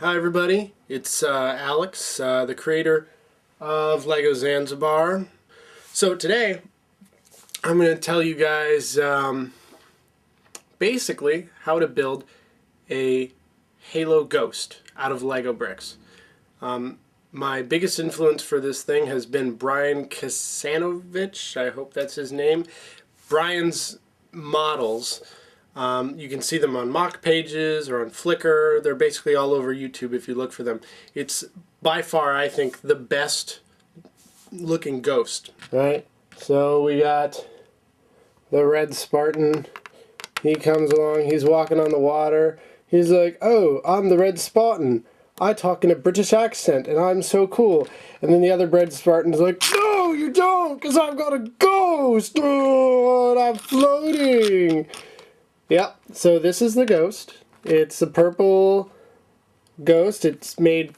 Hi everybody, it's Alex, the creator of Lego Zanzibar. So today I'm going to tell you guys basically how to build a Halo Ghost out of Lego bricks. My biggest influence for this thing has been Brian Kasanovich, I hope that's his name. Brian's models. You can see them on mock pages or on Flickr. They're basically all over YouTube if you look for them. It's by far, I think, the best looking ghost. Right? So we got the red Spartan. He comes along, he's walking on the water. He's like, "Oh, I'm the red Spartan. I talk in a British accent and I'm so cool." And then the other red Spartan's like, "No, you don't, because I've got a ghost. Oh, and I'm floating." Yep, so this is the ghost. It's a purple ghost. It's made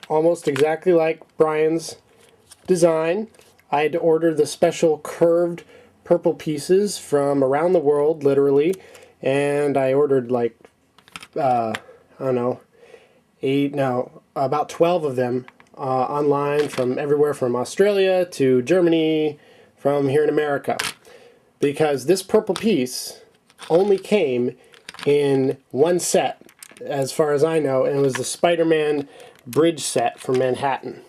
almost exactly like Brian's design. I had to order the special curved purple pieces from around the world, literally. And I ordered like, I don't know, about 12 of them online from everywhere from Australia to Germany, from here in America. Because this purple piece only came in one set, as far as I know, and it was the Spider-Man bridge set from Manhattan.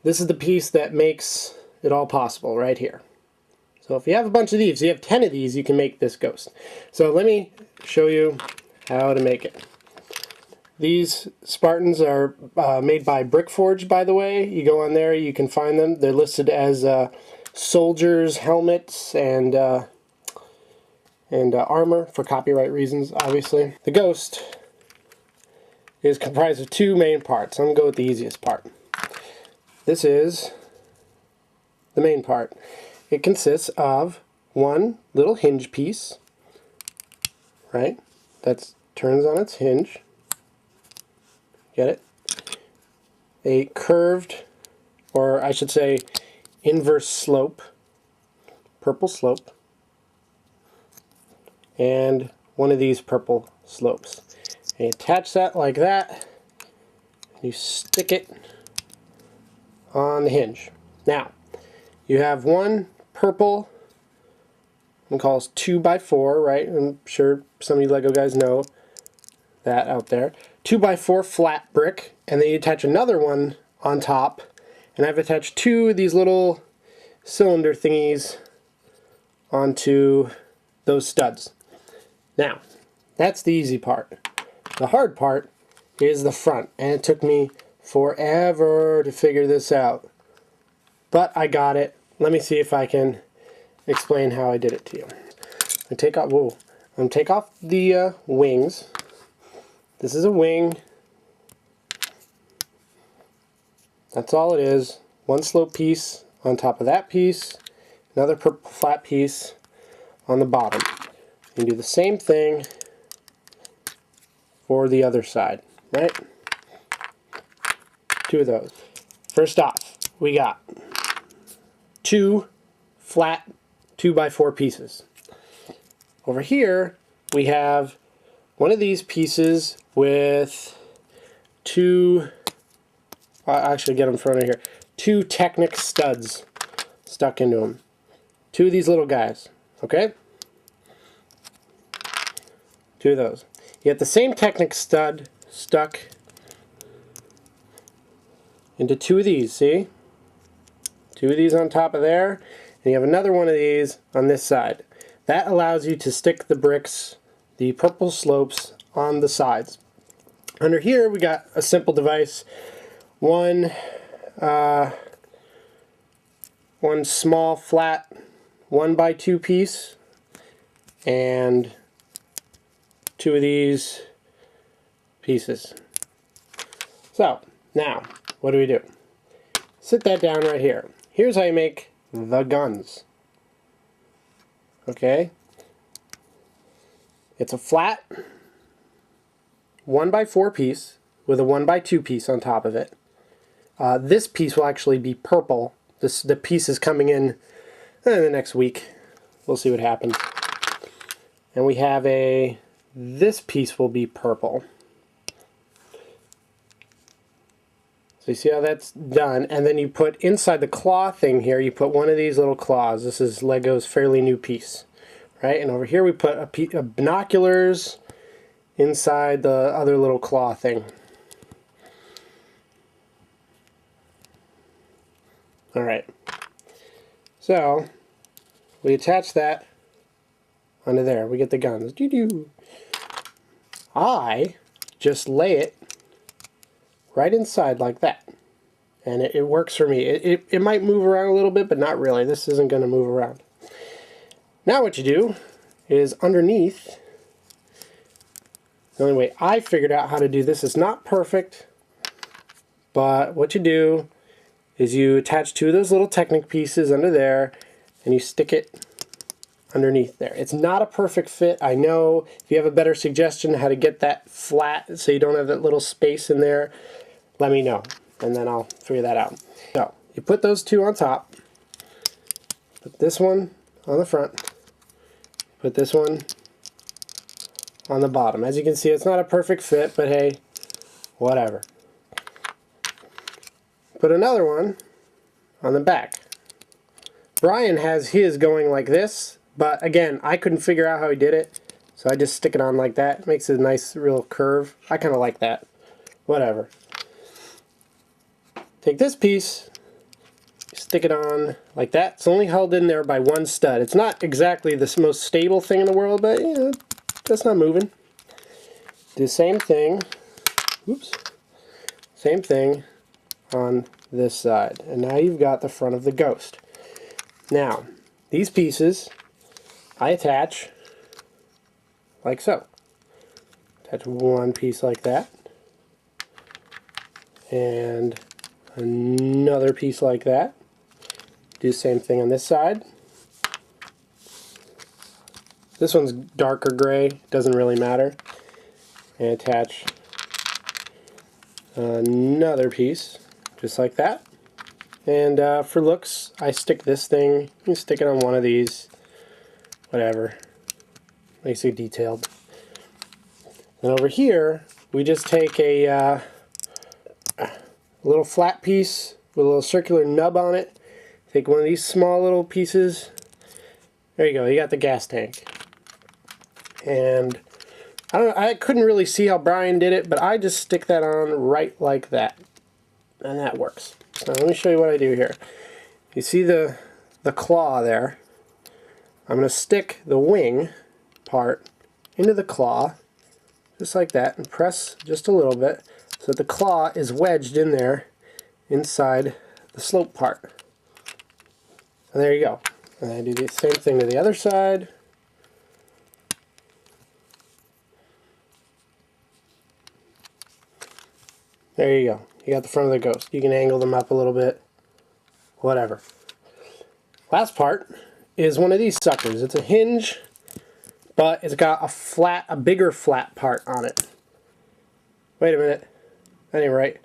This is the piece that makes it all possible right here. So if you have a bunch of these, you have 10 of these, you can make this ghost. So let me show you how to make it. These Spartans are made by Brickforge, by the way. You go on there, you can find them. They're listed as soldiers' helmets and armor for copyright reasons, obviously. The ghost is comprised of two main parts. I'm going to go with the easiest part. This is the main part. It consists of one little hinge piece, right? That turns on its hinge. Get it? A curved, or I should say inverse slope, purple slope, and one of these purple slopes. And you attach that like that. You stick it on the hinge. Now, you have one purple, we call it 2x4, right? I'm sure some of you Lego guys know that out there. 2x4 flat brick, and then you attach another one on top. And I've attached two of these little cylinder thingies onto those studs. Now, that's the easy part. The hard part is the front, and it took me forever to figure this out. But I got it. Let me see if I can explain how I did it to you. I'm gonna take off the wings. This is a wing. That's all it is. One slope piece on top of that piece, another purple flat piece on the bottom. You do the same thing for the other side, right? Two of those. First off, we got two flat 2x4 pieces. Over here, we have one of these pieces with two, I'll actually get them in front of here, two Technic studs stuck into them. Two of these little guys, okay? Two of those. You get the same Technic stud stuck into two of these, see? Two of these on top of there, and you have another one of these on this side. That allows you to stick the bricks, the purple slopes, on the sides. Under here we got a simple device. One small flat 1x2 piece, and two of these pieces. So, now, what do we do? Sit that down right here. Here's how you make the guns. Okay? It's a flat 1x4 piece with a 1x2 piece on top of it. This piece will actually be purple. The piece is coming in the next week. We'll see what happens. And we have this piece will be purple. So you see how that's done, and then you put inside the claw thing here, you put one of these little claws. This is Lego's fairly new piece, right? And over here we put a binoculars inside the other little claw thing. Alright, so we attach that onto there. We get the guns. Doo-doo. I just lay it right inside like that. And it works for me. It might move around a little bit, but not really. This isn't going to move around. Now what you do is underneath, the only way I figured out how to do this is not perfect, but what you do is you attach two of those little Technic pieces under there, and you stick it underneath there. It's not a perfect fit, I know. If you have a better suggestion how to get that flat so you don't have that little space in there, let me know, and then I'll figure that out. So, you put those two on top, put this one on the front, put this one on the bottom. As you can see, it's not a perfect fit, but hey, whatever. Put another one on the back. Brian has his going like this, but again, I couldn't figure out how he did it, so I just stick it on like that. It makes it a nice real curve. I kind of like that. Whatever. Take this piece, stick it on like that. It's only held in there by one stud. It's not exactly the most stable thing in the world, but you know, that's not moving. Do the same thing. Oops. Same thing on this side. And now you've got the front of the Ghost. Now, these pieces I attach like so. Attach one piece like that. And another piece like that. Do the same thing on this side. This one's darker gray, doesn't really matter. And attach another piece, just like that. And for looks, I stick this thing, you can stick it on one of these, whatever, makes it detailed. And over here, we just take a little flat piece with a little circular nub on it, take one of these small little pieces, there you go, you got the gas tank. And I couldn't really see how Brian did it, but I just stick that on right like that. And that works. Now let me show you what I do here. You see the claw there? I'm going to stick the wing part into the claw, just like that, and press just a little bit so that the claw is wedged in there inside the slope part. And there you go. And I do the same thing to the other side. There you go. You got the front of the Ghost. You can angle them up a little bit. Whatever. Last part is one of these suckers. It's a hinge, but it's got a bigger flat part on it. Wait a minute. That ain't right.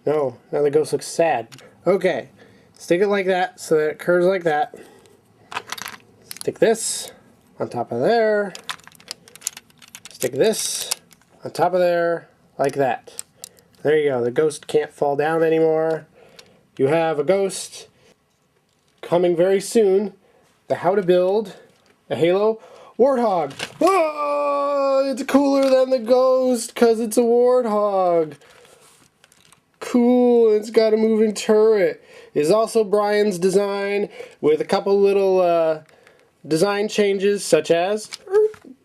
No, now the Ghost looks sad. Okay. Stick it like that so that it curves like that. Stick this on top of there. Stick this on top of there. Like that. There you go. The Ghost can't fall down anymore. You have a Ghost coming very soon. The How to Build a Halo Warthog. Oh, it's cooler than the Ghost because it's a Warthog. Cool. It's got a moving turret. It's also Brian's design with a couple little design changes, such as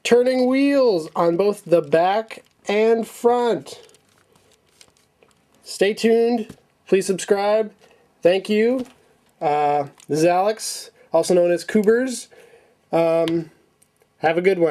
turning wheels on both the back and front. Stay tuned. Please subscribe. Thank you. This is Alex, also known as Coobers. Have a good one.